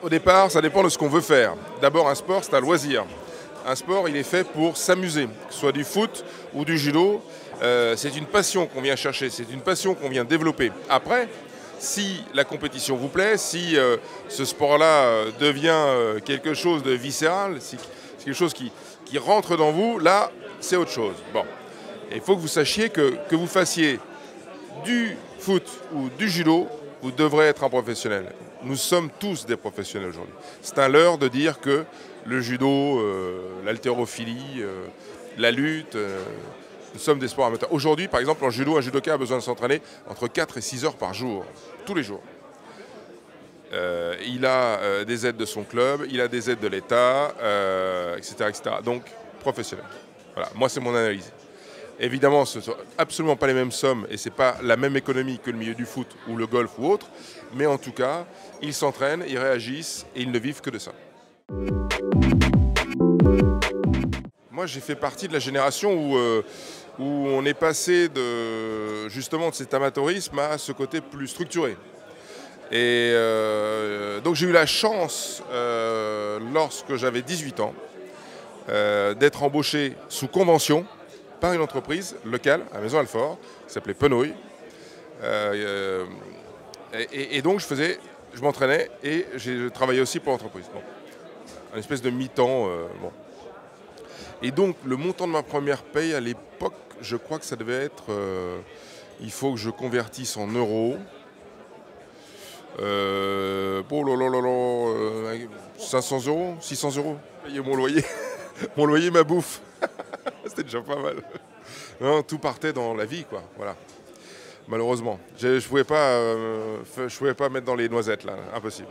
Au départ, ça dépend de ce qu'on veut faire. D'abord, un sport, c'est un loisir. Un sport, il est fait pour s'amuser, que ce soit du foot ou du judo. C'est une passion qu'on vient chercher, c'est une passion qu'on vient développer. Après, si la compétition vous plaît, si ce sport-là devient quelque chose de viscéral, si c'est quelque chose qui rentre dans vous, là, c'est autre chose. Bon. Et il faut que vous sachiez que vous fassiez du foot ou du judo, vous devrez être un professionnel. Nous sommes tous des professionnels aujourd'hui. C'est un leurre de dire que le judo, l'haltérophilie, la lutte, nous sommes des sports amateurs. Aujourd'hui, par exemple, en judo, un judoka a besoin de s'entraîner entre 4 et 6 heures par jour, tous les jours. Il a des aides de son club, il a des aides de l'État, etc., etc. Donc, professionnel. Voilà, moi, c'est mon analyse. Évidemment, ce ne sont absolument pas les mêmes sommes et ce n'est pas la même économie que le milieu du foot ou le golf ou autre. Mais en tout cas, ils s'entraînent, ils réagissent et ils ne vivent que de ça. Moi, j'ai fait partie de la génération où on est passé justement de cet amateurisme à ce côté plus structuré. Et donc j'ai eu la chance, lorsque j'avais 18 ans, d'être embauché sous convention par une entreprise locale à Maisons-Alfort, qui s'appelait Penouille. Et donc je m'entraînais et j'ai travaillé aussi pour l'entreprise. Bon. Une espèce de mi-temps. Bon. Et donc le montant de ma première paye à l'époque, je crois que ça devait être... il faut que je convertisse en euros. 500 euros, 600 euros. Payer mon loyer, mon loyer, ma bouffe. C'était déjà pas mal. Non, tout partait dans la vie, quoi. Voilà. Malheureusement, je pouvais pas mettre dans les noisettes là, impossible.